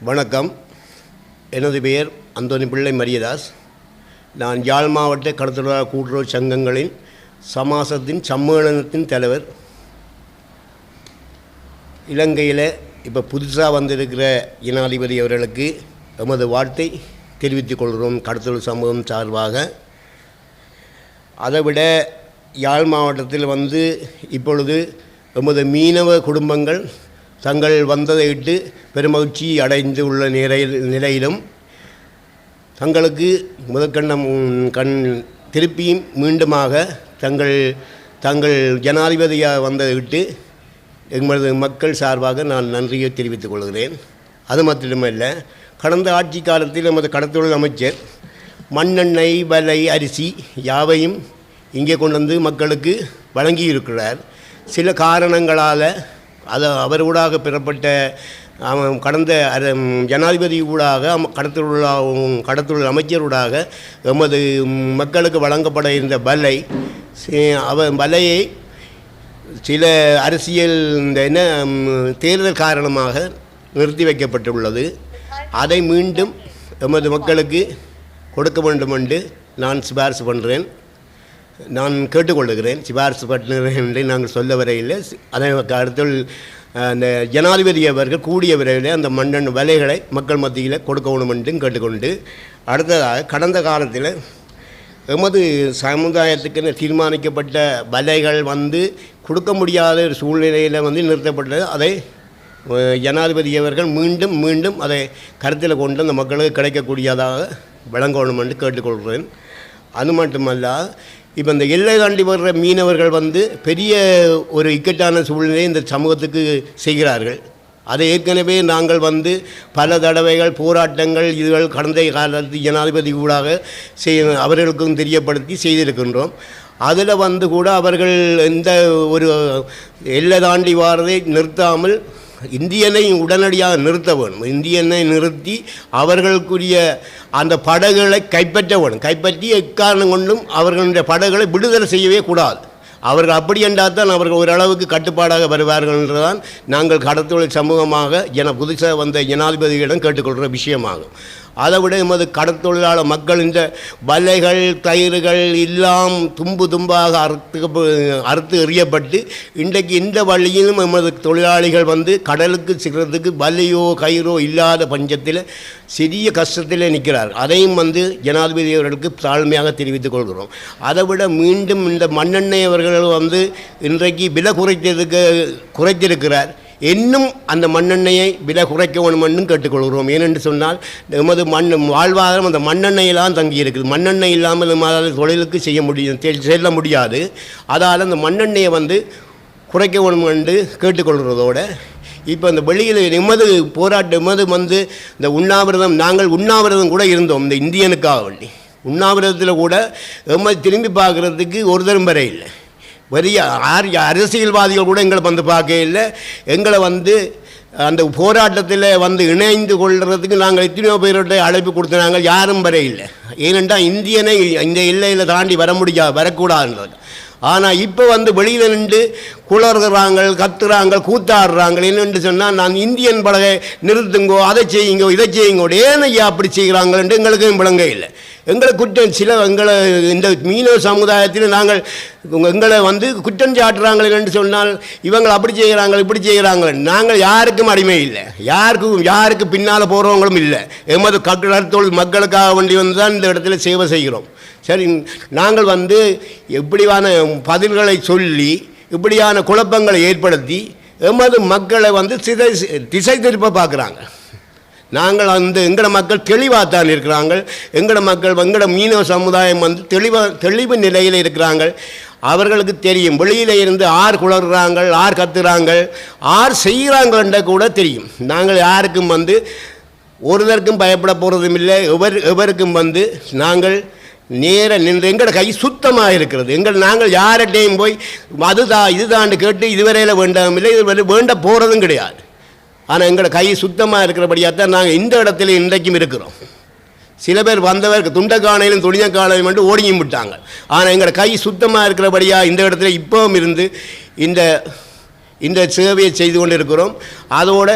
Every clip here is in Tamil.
வணக்கம். எனது பெயர் அந்தோனி பிள்ளை மரியதாஸ். நான் யாழ் மாவட்ட கடத்தொழிலாளர் கூட்டுறவு சங்கங்களின் சமாசத்தின் சம்மேளனத்தின் தலைவர். இலங்கையில் இப்போ புதுசாக வந்திருக்கிற ஜனாதிபதி அவர்களுக்கு எமது வாழ்த்தை தெரிவித்துக் கொள்கிறோம் கடத்தொழில் சமூகம் சார்பாக. அதைவிட யாழ் மாவட்டத்தில் இப்பொழுது எமது மீனவ குடும்பங்கள் தங்கள் வந்ததை இட்டு பெருமகிழ்ச்சி அடைந்து உள்ள நிலையிலும் தங்களுக்கு முதற்கண்ணம் திருப்பியும் மீண்டுமாக தங்கள் ஜனாதிபதியாக வந்ததை விட்டு எங்களது மக்கள் சார்பாக நான் நன்றியை தெரிவித்துக் கொள்கிறேன். அது மட்டுமல்ல, கடந்த ஆட்சி காலத்தில் நமது கடத்தொழில் அமைச்சர் மண்ணெண்ணெய், வலை, அரிசி யாவையும் இங்கே கொண்டு வந்து மக்களுக்கு வழங்கியிருக்கிறார். சில காரணங்களால் அவர் ஊடாக பெறப்பட்ட கடந்த ஜனாதிபதி ஊடாக கடத்தொழில் அமைச்சரூடாக எமது மக்களுக்கு வழங்கப்பட இருந்த வலையை சில அரசியல் தேர்தல் காரணமாக நிறுத்தி வைக்கப்பட்டுள்ளது. அதை மீண்டும் எமது மக்களுக்கு கொடுக்க வேண்டும் என்று நான் சிபாரிசு பண்ணுறேன். நான் கேட்டுக்கொள்கிறேன். சிபாரிசு பண்ணுறேன் என்று நாங்கள் சொல்ல வரையில் அதை அடுத்த அந்த ஜனாதிபதி அவர்கள் கூடிய விரைவில் அந்த மண்ணெண் விலைகளை மக்கள் மத்தியில் கொடுக்க வேண்டும் என்றும் கேட்டுக்கொண்டு, அடுத்ததாக கடந்த காலத்தில் எமது சமுதாயத்துக்கு தீர்மானிக்கப்பட்ட விலைகள் கொடுக்க முடியாத ஒரு சூழ்நிலையில் நிறுத்தப்பட்டது. அதை ஜனாதிபதி அவர்கள் மீண்டும் அதை கருத்தில் கொண்டு அந்த மக்களுக்கு கிடைக்கக்கூடியதாக வழங்க வேண்டும் என்று கேட்டுக்கொள்கிறேன். அது மட்டுமல்ல, இப்போ இந்த எல்லை தாண்டி வர்ற மீனவர்கள் பெரிய ஒரு இக்கட்டான சூழ்நிலையை இந்த சமூகத்துக்கு செய்கிறார்கள். அதை ஏற்கனவே நாங்கள் பல தடவைகள் போராட்டங்கள் இதுகள் கடந்த காலத்து ஜனாதிபதி ஊடாக அவர்களுக்கும் தெரியப்படுத்தி செய்திருக்கின்றோம். அதில் கூட அவர்கள் எந்த ஒரு எல்லை தாண்டி வாரதை நிறுத்தாமல் இந்தியனை உடனடியாக நிறுத்த வேணும். இந்தியனை நிறுத்தி அவர்களுக்குரிய அந்த படகுகளை கைப்பற்ற வேணும். கைப்பற்றி எக்காரணம் கொண்டும் அவர்களுடைய படகுகளை விடுதலை செய்யவே கூடாது. அவர்கள் அப்படி என்றால் தான் அவர்கள் ஓரளவுக்கு கட்டுப்பாடாக வருவார்கள் என்றுதான் நாங்கள் கடத்தொழில் சமூகமாக புதுசாக வந்த ஜனாதிபதியிடம் கேட்டுக்கொள்கிற விஷயமாகும். அதை விட எமது கடத்தொழிலாளர் மக்கள் இந்த வலைகள், கயிறுகள் எல்லாம் தும்பாக அறுத்து எறியப்பட்டு இன்றைக்கு இந்த வழியிலும் எமது தொழிலாளிகள் கடலுக்கு சிக்கிறதுக்கு வலையோ கயிறோ இல்லாத பஞ்சத்தில் சிறிய கஷ்டத்தில் நிற்கிறார்கள். அதையும் ஜனாதிபதி அவர்களுக்கு தாழ்மையாக தெரிவித்துக் கொள்கிறோம். அதை விட மீண்டும் இந்த மண்ணெண்ணெய் அவர்கள் இன்றைக்கு விலை குறைத்திருக்கிறார். இன்னும் அந்த மண்ணெண்ணெயை விலை குறைக்க வேண்டும் என்றும் கேட்டுக்கொள்கிறோம். ஏனென்று சொன்னால் எமது வாழ்வாதாரம் அந்த மண்ணெண்ணெயிலாம் தங்கி இருக்குது. மண்ணெண்ணெய் இல்லாமல் தொழிலுக்கு செல்ல முடியாது. அதால் அந்த மண்ணெண்ணெயை குறைக்க வேண்டும் என்று கேட்டுக்கொள்கிறதோடு, இப்போ இந்த வெளியில் எமது போராட்டம் இந்த உண்ணாவிரதம், நாங்கள் உண்ணாவிரதம் கூட இருந்தோம். இந்த இந்தியனுக்காக வேண்டி உண்ணாவிரதத்தில் கூட எமது திரும்பி பார்க்குறதுக்கு ஒரு தரம் வரை இல்லை. பெரிய அரசியல்வாதிகள் கூட எங்களை பார்க்க இல்லை. எங்களை அந்த போராட்டத்தில் இணைந்து கொள்கிறதுக்கு நாங்கள் எத்தனையோ பேரோட அழைப்பு கொடுத்தாங்க. யாரும் வர இல்லை. ஏனென்றால் இந்தியனை இந்த எல்லையில் தாண்டி வரக்கூடாதுன்றது. ஆனால் இப்போ வெளியில் நின்று குளறுகிறாங்க, கத்துறாங்க, கூத்தாடுறாங்க. என்னென்று சொன்னால், நான் இந்தியன் படகை நிறுத்துங்கோ, அதை செய்யுங்கோ, இதை செய்யுங்கோ, ஏன் ஐயா அப்படி செய்கிறாங்கன்ட்டு எங்களுக்கும் விளங்க இல்லை. எங்களை இந்த மீனவ சமுதாயத்தில் நாங்கள் எங்களை குற்றம் சாட்டுறாங்களே என்று சொன்னால், இவங்க அப்படி செய்கிறாங்க, இப்படி செய்கிறாங்க. நாங்கள் யாருக்கும் அடிமை இல்லை, யாருக்கு பின்னால் போகிறவங்களும் இல்லை. எமது கடற்தொழில் மக்களுக்காக வேண்டி தான் இந்த இடத்துல சேவை செய்கிறோம். சரி, நாங்கள் எப்படியான பதில்களை சொல்லி இப்படியான குழப்பங்களை ஏற்படுத்தி எமது மக்களை திசை திருப்ப பார்க்குறாங்க. நாங்கள் எங்களோட மக்கள் தெளிவாக தான் இருக்கிறாங்க. எங்களோட மீனவ சமுதாயம் தெளிவு நிலையில் இருக்கிறாங்க. அவர்களுக்கு தெரியும், வெளியில் இருந்து ஆர் குளறுறாங்க, ஆர் கத்துறாங்க, ஆர் செய்கிறாங்கன்ற கூட தெரியும். நாங்கள் யாருக்கும் ஒருதற்கும் பயப்பட போகிறதும் இல்லை. எவருக்கும் நாங்கள் நேர நின்று எங்களோட கை சுத்தமாக இருக்கிறது. நாங்கள் யார்கிட்டையும் போய் இதுதான் கேட்டு இதுவரையில் வேண்டாம் இல்லை, இது வேண்ட போகிறதும் கிடையாது. ஆனால் எங்களோட கை சுத்தமாக இருக்கிறபடியாக தான் நாங்கள் இந்த இடத்துல இன்றைக்கும் இருக்கிறோம். சில பேர் வந்தவருக்கு துண்டக்கானையிலும் துணியக்கானையும் மட்டும் ஓடியும் விட்டாங்க. ஆனால் எங்களோட கை சுத்தமாக இருக்கிறபடியாக இந்த இடத்துல இப்போவும் இருந்து இந்த இந்த சேவையை செய்து கொண்டிருக்கிறோம். அதோடு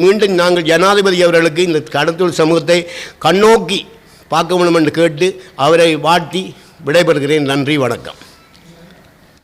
மீண்டும் நாங்கள் ஜனாதிபதி அவர்களுக்கு இந்த கடத்தொழில் சமூகத்தை கண்ணோக்கி பார்க்க வேண்டும் என்று கேட்டு அவரை வாழ்த்தி விடைபெறுகிறேன். நன்றி, வணக்கம்.